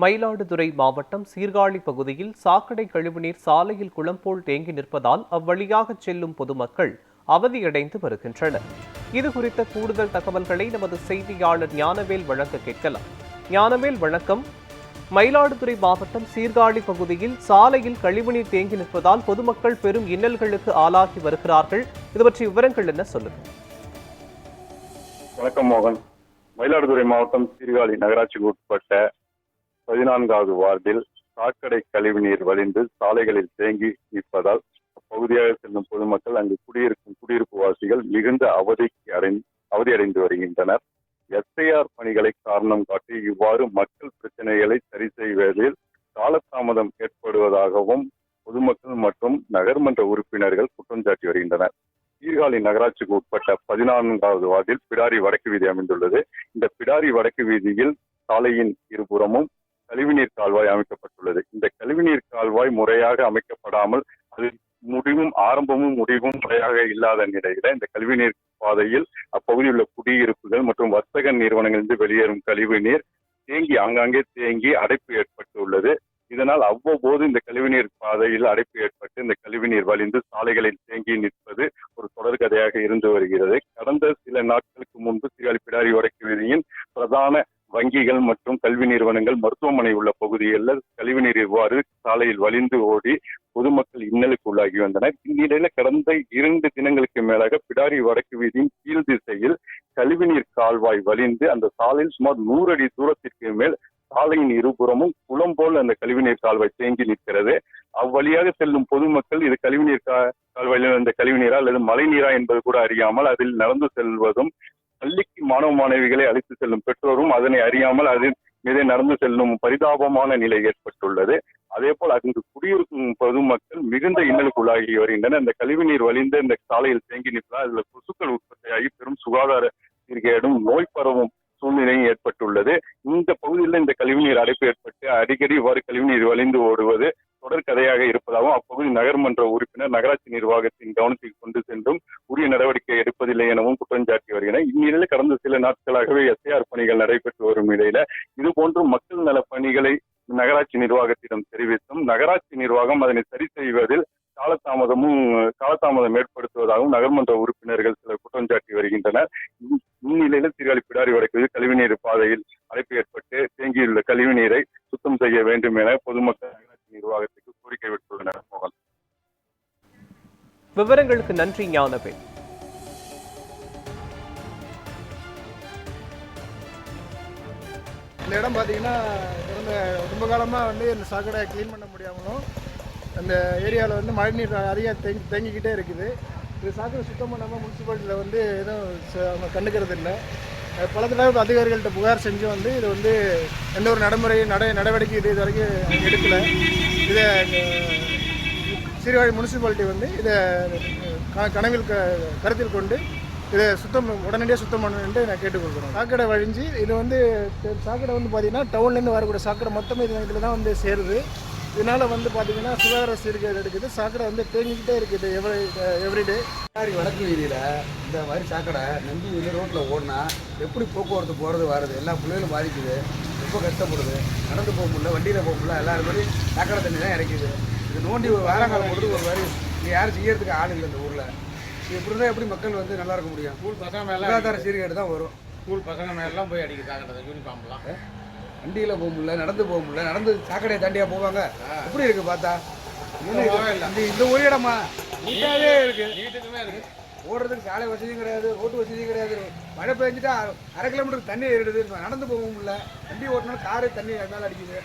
மயிலாடுதுறை மாவட்டம் சீர்காழி பகுதியில் சாக்கடை கழிவுநீர் சாலையில் குளம் போல் தேங்கி நிற்பதால் அவ்வழியாக செல்லும் பொதுமக்கள் அவதியடைந்து வருகின்றனர். இதுகுறித்த கூடுதல் தகவல்களை நமது செய்தியாளர் ஞானவேல் வழங்க கேட்கலாம். ஞானவேல், வணக்கம். மயிலாடுதுறை மாவட்டம் சீர்காழி பகுதியில் சாலையில் கழிவுநீர் தேங்கி நிற்பதால் பொதுமக்கள் பெரும் இன்னல்களுக்கு ஆளாகி வருகிறார்கள். இது பற்றி விவரங்கள் என்ன, சொல்லுங்க. வணக்கம் மோகன். மயிலாடுதுறை மாவட்டம் சீர்காழி நகராட்சிக்கு உட்பட்ட 14வது வார்டில் சாக்கடை கழிவுநீர் வழிந்து சாலைகளில் தேங்கி நிற்பதால் அப்பகுதியாக செல்லும் பொதுமக்கள் அங்கு குடியிருக்கும் குடியிருப்பு வாசிகள் மிகுந்த அவதியடைந்து வருகின்றனர். எஸ்ஐஆர் பணிகளை காரணம் காட்டி இவ்வாறு மக்கள் பிரச்சனைகளை சரி செய்வதில் காலதாமதம் ஏற்படுவதாகவும் பொதுமக்கள் மற்றும் நகர்மன்ற உறுப்பினர்கள் குற்றம் சாட்டி வருகின்றனர். சீர்காழி நகராட்சிக்கு உட்பட்ட 14வது வார்டில் பிடாரி வடக்கு வீதி அமைந்துள்ளது. இந்த பிடாரி வடக்கு வீதியில் சாலையின் இருபுறமும் கழிவுநீர் கால்வாய் அமைக்கப்பட்டுள்ளது. இந்த கழிவுநீர் கால்வாய் முறையாக அமைக்கப்படாமல் அது ஆரம்பமும் முடிவும் முறையாக இல்லாத நிலையில இந்த கழிவுநீர் பாதையில் அப்பகுதியில் உள்ள குடியிருப்புகள் மற்றும் வர்த்தக நிறுவனங்களிலிருந்து வெளியேறும் கழிவுநீர் ஆங்காங்கே தேங்கி அடைப்பு ஏற்பட்டுள்ளது. இதனால் அவ்வப்போது இந்த கழிவுநீர் பாதையில் அடைப்பு ஏற்பட்டு இந்த கழிவுநீர் வழிந்து சாலைகளில் தேங்கி நிற்பது ஒரு தொடர்கதையாக இருந்து வருகிறது. கடந்த சில நாட்களுக்கு முன்பு சீர்காழி பிடாரி வடக்கு வீதியின் பிரதான வங்கிகள் மற்றும் கல்வி நிறுவனங்கள், மருத்துவமனை உள்ள பகுதிகளில் கழிவுநீர் இவ்வாறு சாலையில் வழிந்து ஓடி பொதுமக்கள் இன்னலுக்கு உள்ளாகி வந்தனர். இந்நிலையில கடந்த 2 தினங்களுக்கு மேலாக பிடாரி வடக்கு வீதியின் கீழ் திசையில் கழிவுநீர் கால்வாய் வழிந்து அந்த சாலையில் சுமார் 100 அடி தூரத்திற்கு மேல் சாலையின் இருபுறமும் குளம் போல் அந்த கழிவுநீர் கால்வாய் தேங்கி நிற்கிறது. அவ்வழியாக செல்லும் பொதுமக்கள் இது கழிவுநீர் கால்வாயில் இந்த கழிவுநீரா அல்லது மழை நீரா என்பது கூட அறியாமல் அதில் நடந்து செல்வதும், பள்ளிக்கு மாணவ மாணவிகளை அழைத்து செல்லும் பெற்றோரும் அதனை அறியாமல் அதன் மீது நடந்து செல்லும் பரிதாபமான நிலை ஏற்பட்டுள்ளது. அதே போல் அங்கு குடியிருக்கும் பொதுமக்கள் மிகுந்த இன்னலுக்குள்ளாகி வருகின்றனர். இந்த கழிவுநீர் வழிந்த இந்த சாலையில் தேங்கி நிற்பதால் அதில் கொசுக்கள் உற்பத்தியாகி பெரும் சுகாதார சீர்கேடும் நோய் பரவும் சூழ்நிலையும் ஏற்பட்டுள்ளது. இந்த பகுதியில் இந்த கழிவுநீர் அடைப்பு ஏற்பட்டு அடிக்கடி இவ்வாறு கழிவுநீர் வழிந்து ஓடுவது தொடர்கதையாக இருப்பதாகவும் அப்பகுதி நகர்மன்ற உறுப்பினர் நகராட்சி நிர்வாகத்தின் கவனத்தில் கொண்டு சென்றும் உரிய நடவடிக்கை எடுப்பதில்லை எனவும் குற்றம் சாட்டி வருகின்றனர். இந்நிலையில் கடந்த சில நாட்களாகவே எஸ்ஐஆர் பணிகள் நடைபெற்று வரும் நிலையில இதுபோன்று மக்கள் நல பணிகளை நகராட்சி நிர்வாகத்திடம் தெரிவித்தும் நகராட்சி நிர்வாகம் அதனை சரி செய்வதில் காலதாமதம் ஏற்படுத்துவதாகவும் நகர்மன்ற உறுப்பினர்கள் சிலர் குற்றம் சாட்டி வருகின்றனர். இந்நிலையில் சீர்காழி பிடாரி வடக்கு கழிவுநீர் பாதையில் அடைப்பு ஏற்பட்டு தேங்கியுள்ள கழிவுநீரை சுத்தம் செய்ய வேண்டும் என பொதுமக்கள் நகராட்சி நிர்வாகத்துக்கு கோரிக்கை விடுத்துள்ளனர். மோகன், விவரங்களுக்கு நன்றி ஞானவேல். இந்த இடம் பார்த்தீங்கன்னா ரொம்ப காலமாக இந்த சாக்கடை க்ளீன் பண்ண முடியாமலும் அந்த ஏரியாவில் மழைநீர் அதிகம் தேங்கிக்கிட்டே இருக்குது. இது சாக்கடை சுத்தம் பண்ணாமல் முனிசிபாலிட்டியில் எதுவும் அவங்க கண்டுக்கிறது இல்லை. பல தடவை அதிகாரிகள்கிட்ட புகார் செஞ்சு இது எந்த ஒரு நடவடிக்கை இது வரைக்கும் எடுக்கலை. இதை சீர்காழி முனிசிபாலிட்டி இதை கருத்தில் கொண்டு இதை உடனடியாக சுத்தம் பண்ணணுன்ட்டு நான் கேட்டுக்கொள்கிறோம். சாக்கடை வழிஞ்சு இது சாக்கடை பார்த்தீங்கன்னா டவுன்லேருந்து வரக்கூடிய சாக்கடை மொத்தமே இதில் தான் சேருது. இதனால் பார்த்தீங்கன்னா சுகாதார சீர்கேடு எடுக்குது. சாக்கடை தேங்கிக்கிட்டே இருக்குது எவ்ரிடே. வடக்கு வீதியில் இந்த மாதிரி சாக்கடை நம்பி ரோட்டில் ஓடினா எப்படி போக்குவரத்து போகிறது வருது, எல்லா பிள்ளைகளும் பாதிக்குது, ரொம்ப கஷ்டப்படுது, நடந்து போக முடியல, வண்டியில் போக முடியல, எல்லாரும் மாதிரி சாக்கடை தண்ணி தான் இறக்குது. இது நோண்டி ஒரு வாரங்காலம் கொடுத்து ஒரு மாதிரி இங்கே யாரும் செய்யறதுக்கு ஆள் இல்லை இந்த ஊரில். இப்படி இருந்தால் எப்படி மக்கள் நல்லா இருக்க முடியும்? ஸ்கூல் பசங்க மேலே சுகாதார சீர்கேடு தான் வரும். ஸ்கூல் பசங்க மேலாம் போய் அடிக்க சாக்கடை யூனிஃபார்ம்லாம் வண்டியில் போக முடியல, நடந்து போக முடியல, நடந்து சாக்கடையை தாண்டியாக போவாங்க. எப்படி இருக்கு பார்த்தா? இந்த ஒரு இடமா நீட்டாகவே இருக்கு, நீட்டுக்குமே இருக்கு. ஓடுறதுக்கு சாலை வசதியும் கிடையாது, ரோட்டு வசதியும் கிடையாது. மழை பெஞ்சிட்டா 1/2 கிலோமீட்டருக்கு தண்ணி ஏறிடுது. நடந்து போக முடியல, வண்டி ஓட்டினா காரு தண்ணி மேலே அடிக்குது.